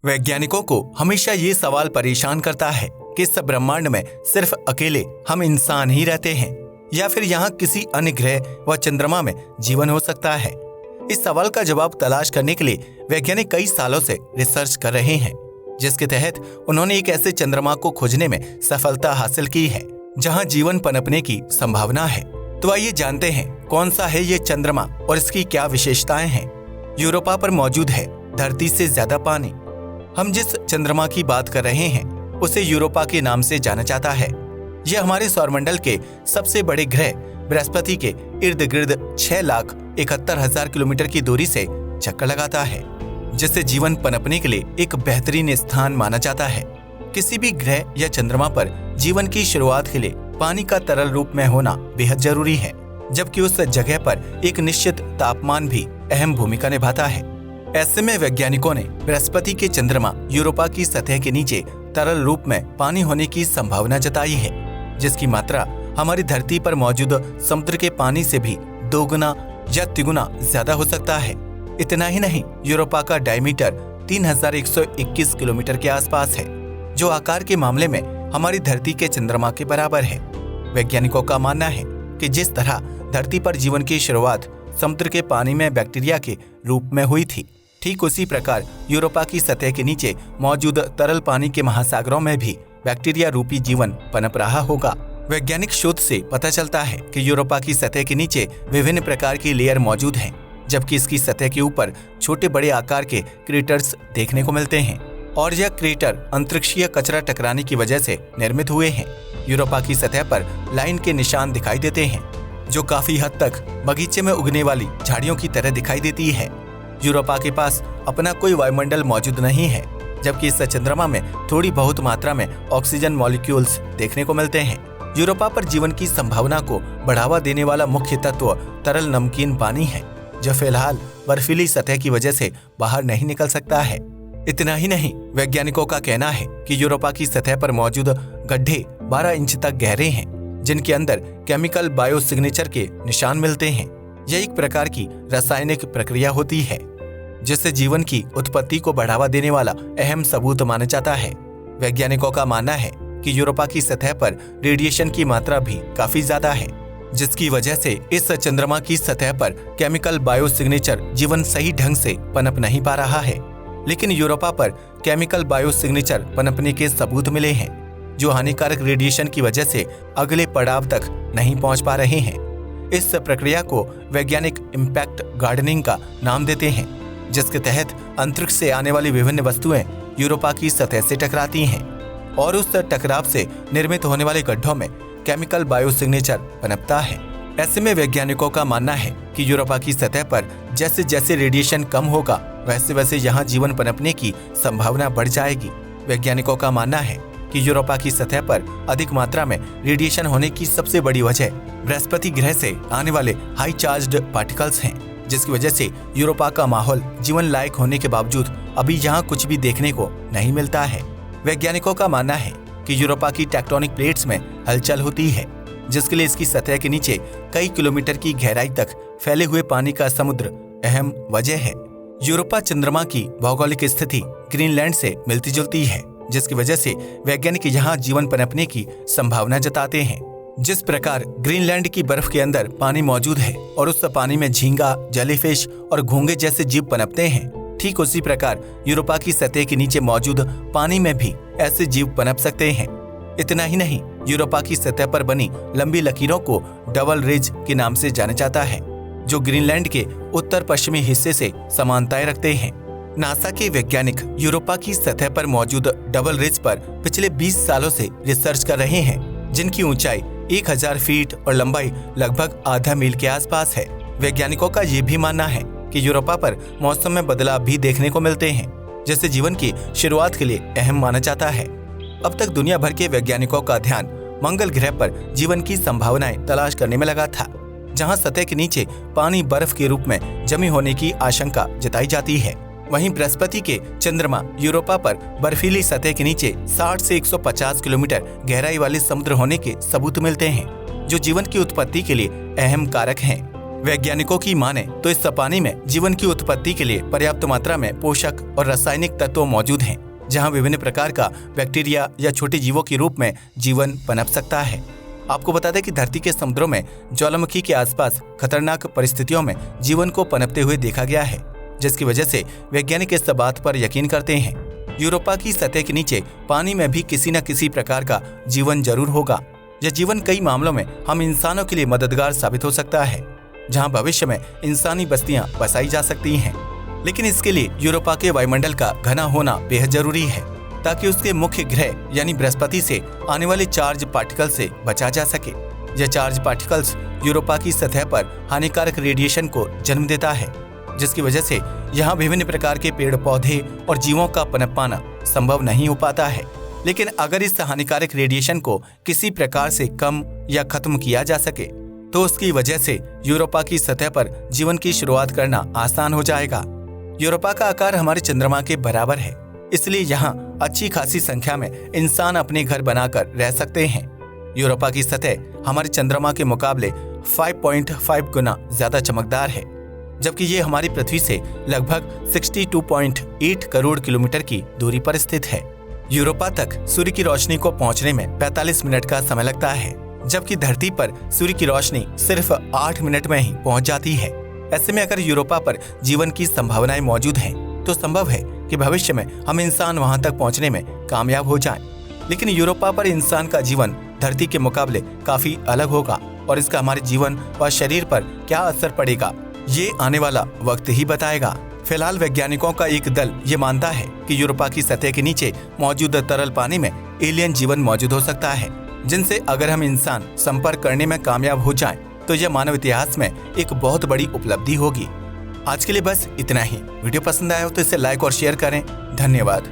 वैज्ञानिकों को हमेशा ये सवाल परेशान करता है कि इस ब्रह्मांड में सिर्फ अकेले हम इंसान ही रहते हैं या फिर यहाँ किसी अन्य ग्रह व चंद्रमा में जीवन हो सकता है। इस सवाल का जवाब तलाश करने के लिए वैज्ञानिक कई सालों से रिसर्च कर रहे हैं, जिसके तहत उन्होंने एक ऐसे चंद्रमा को खोजने में सफलता हासिल की है जहाँ जीवन पनपने की संभावना है। तो आइए जानते हैं कौन सा है ये चंद्रमा और इसकी क्या विशेषताएं हैं। यूरोपा पर मौजूद है धरती से ज्यादा पानी। हम जिस चंद्रमा की बात कर रहे हैं उसे यूरोपा के नाम से जाना जाता है। यह हमारे सौरमंडल के सबसे बड़े ग्रह बृहस्पति के इर्द गिर्द 6,71,000 किलोमीटर की दूरी से चक्कर लगाता है, जिसे जीवन पनपने के लिए एक बेहतरीन स्थान माना जाता है। किसी भी ग्रह या चंद्रमा पर जीवन की शुरुआत के लिए पानी का तरल रूप में होना बेहद जरूरी है, जबकि उस जगह पर एक निश्चित तापमान भी अहम भूमिका निभाता है। ऐसे में वैज्ञानिकों ने बृहस्पति के चंद्रमा यूरोपा की सतह के नीचे तरल रूप में पानी होने की संभावना जताई है, जिसकी मात्रा हमारी धरती पर मौजूद समुद्र के पानी से भी 2 गुना या 3 गुना ज्यादा हो सकता है। इतना ही नहीं, यूरोपा का डायमीटर 3,121 किलोमीटर के आसपास है, जो आकार के मामले में हमारी धरती के चंद्रमा के बराबर है। वैज्ञानिकों का मानना है कि जिस तरह धरती पर जीवन की शुरुआत समुद्र के पानी में बैक्टीरिया के रूप में हुई थी, ठीक उसी प्रकार यूरोपा की सतह के नीचे मौजूद तरल पानी के महासागरों में भी बैक्टीरिया रूपी जीवन पनप रहा होगा। वैज्ञानिक शोध से पता चलता है कि यूरोपा की सतह के नीचे विभिन्न प्रकार की लेयर मौजूद हैं, जबकि इसकी सतह के ऊपर छोटे बड़े आकार के क्रेटर्स देखने को मिलते हैं और यह क्रेटर अंतरिक्षीय कचरा टकराने की वजह से निर्मित हुए हैं। यूरोपा की सतह पर लाइन के निशान दिखाई देते हैं, जो काफी हद तक बगीचे में उगने वाली झाड़ियों की तरह दिखाई देती है। यूरोपा के पास अपना कोई वायुमंडल मौजूद नहीं है, जबकि इस चंद्रमा में थोड़ी बहुत मात्रा में ऑक्सीजन मॉलिक्यूल्स देखने को मिलते हैं। यूरोपा पर जीवन की संभावना को बढ़ावा देने वाला मुख्य तत्व तरल नमकीन पानी है, जो फिलहाल बर्फीली सतह की वजह से बाहर नहीं निकल सकता है। इतना ही नहीं, वैज्ञानिकों का कहना है कि यूरोपा की सतह पर मौजूद गड्ढे 12 इंच तक गहरे हैं, जिनके अंदर केमिकल बायो सिग्नेचर के निशान मिलते हैं। यह एक प्रकार की रासायनिक प्रक्रिया होती है जिससे जीवन की उत्पत्ति को बढ़ावा देने वाला अहम सबूत माना जाता है। वैज्ञानिकों का मानना है कि यूरोपा की सतह पर रेडिएशन की मात्रा भी काफी ज्यादा है, जिसकी वजह से इस चंद्रमा की सतह पर केमिकल बायो सिग्नेचर जीवन सही ढंग से पनप नहीं पा रहा है। लेकिन यूरोपा पर केमिकल बायो सिग्नेचर पनपने के सबूत मिले हैं, जो हानिकारक रेडिएशन की वजह से अगले पड़ाव तक नहीं पहुंच पा रहे हैं। इस प्रक्रिया को वैज्ञानिक इम्पैक्ट गार्डनिंग का नाम देते हैं, जिसके तहत अंतरिक्ष से आने वाली विभिन्न वस्तुएं यूरोपा की सतह से टकराती हैं और उस टकराव से निर्मित होने वाले गड्ढों में केमिकल बायो सिग्नेचर पनपता है। ऐसे में वैज्ञानिकों का मानना है कि यूरोपा की सतह पर जैसे जैसे रेडिएशन कम होगा, वैसे वैसे यहाँ जीवन पनपने की संभावना बढ़ जाएगी। वैज्ञानिकों का मानना है कि यूरोपा की सतह पर अधिक मात्रा में रेडिएशन होने की सबसे बड़ी वजह बृहस्पति ग्रह से आने वाले हाई चार्ज्ड पार्टिकल्स हैं, जिसकी वजह से यूरोपा का माहौल जीवन लायक होने के बावजूद अभी यहाँ कुछ भी देखने को नहीं मिलता है। वैज्ञानिकों का मानना है कि यूरोपा की टेक्टोनिक प्लेट्स में हलचल होती है, जिसके लिए इसकी सतह के नीचे कई किलोमीटर की गहराई तक फैले हुए पानी का समुद्र अहम वजह है। यूरोपा चंद्रमा की भौगोलिक स्थिति ग्रीनलैंड से मिलती जुलती है, जिसकी वजह से वैज्ञानिक यहाँ जीवन पनपने की संभावना जताते हैं। जिस प्रकार ग्रीनलैंड की बर्फ के अंदर पानी मौजूद है और उस पानी में झींगा, जेलीफिश और घोंगे जैसे जीव पनपते हैं, ठीक उसी प्रकार यूरोपा की सतह के नीचे मौजूद पानी में भी ऐसे जीव पनप सकते हैं। इतना ही नहीं, यूरोपा की सतह पर बनी लंबी लकीरों को डबल रिज के नाम से जाना जाता है, जो ग्रीनलैंड के उत्तर पश्चिमी हिस्से से समानताएं रखते हैं। नासा के वैज्ञानिक यूरोपा की सतह पर मौजूद डबल रिज पर पिछले 20 सालों से रिसर्च कर रहे हैं, जिनकी ऊंचाई 1000 फीट और लंबाई लगभग आधा मील के आसपास है। वैज्ञानिकों का ये भी मानना है कि यूरोपा पर मौसम में बदलाव भी देखने को मिलते हैं, जिससे जीवन की शुरुआत के लिए अहम माना जाता है। अब तक दुनिया भर के वैज्ञानिकों का ध्यान मंगल ग्रह पर जीवन की संभावनाएं तलाश करने में लगा था, जहां सतह के नीचे पानी बर्फ के रूप में जमी होने की आशंका जताई जाती है। वहीं बृहस्पति के चंद्रमा यूरोपा पर बर्फीली सतह के नीचे 60 से 150 किलोमीटर गहराई वाले समुद्र होने के सबूत मिलते हैं, जो जीवन की उत्पत्ति के लिए अहम कारक हैं। वैज्ञानिकों की माने तो इस पानी में जीवन की उत्पत्ति के लिए पर्याप्त मात्रा में पोषक और रासायनिक तत्व मौजूद हैं, जहां विभिन्न प्रकार का बैक्टीरिया या छोटे जीवों के रूप में जीवन पनप सकता है। आपको बता दें कि धरती के समुद्रों में ज्वालामुखी के आसपास खतरनाक परिस्थितियों में जीवन को पनपते हुए देखा गया है, जिसकी वजह से वैज्ञानिक इस बात पर यकीन करते हैं यूरोपा की सतह के नीचे पानी में भी किसी न किसी प्रकार का जीवन जरूर होगा। यह जीवन कई मामलों में हम इंसानों के लिए मददगार साबित हो सकता है, जहां भविष्य में इंसानी बस्तियां बसाई जा सकती हैं। लेकिन इसके लिए यूरोपा के वायुमंडल का घना होना बेहद जरूरी है, ताकि उसके मुख्य ग्रह यानी बृहस्पति से आने वाले चार्ज पार्टिकल से बचा जा सके। यह चार्ज पार्टिकल्स यूरोपा की सतह पर हानिकारक रेडिएशन को जन्म देता है, जिसकी वजह से यहाँ विभिन्न प्रकार के पेड़ पौधे और जीवों का पनप पाना संभव नहीं हो पाता है। लेकिन अगर इस हानिकारक रेडिएशन को किसी प्रकार से कम या खत्म किया जा सके तो उसकी वजह से यूरोपा की सतह पर जीवन की शुरुआत करना आसान हो जाएगा। यूरोपा का आकार हमारे चंद्रमा के बराबर है, इसलिए यहाँ अच्छी खासी संख्या में इंसान अपने घर बनाकर रह सकते हैं। यूरोपा की सतह हमारे चंद्रमा के मुकाबले 5.5 गुना ज्यादा चमकदार है, जबकि ये हमारी पृथ्वी से लगभग 62.8 करोड़ किलोमीटर की दूरी पर स्थित है। यूरोपा तक सूर्य की रोशनी को पहुंचने में 45 मिनट का समय लगता है, जबकि धरती पर सूर्य की रोशनी सिर्फ 8 मिनट में ही पहुंच जाती है। ऐसे में अगर यूरोपा पर जीवन की संभावनाएं मौजूद हैं, तो संभव है कि भविष्य में हम इंसान वहां तक पहुंचने में कामयाब हो जाएं। लेकिन यूरोपा पर इंसान का जीवन धरती के मुकाबले काफी अलग होगा, और इसका हमारे जीवन व शरीर पर क्या असर पड़ेगा ये आने वाला वक्त ही बताएगा। फिलहाल वैज्ञानिकों का एक दल ये मानता है कि यूरोपा की सतह के नीचे मौजूद तरल पानी में एलियन जीवन मौजूद हो सकता है, जिनसे अगर हम इंसान संपर्क करने में कामयाब हो जाएं, तो यह मानव इतिहास में एक बहुत बड़ी उपलब्धि होगी। आज के लिए बस इतना ही। वीडियो पसंद आया हो तो इसे लाइक और शेयर करें। धन्यवाद।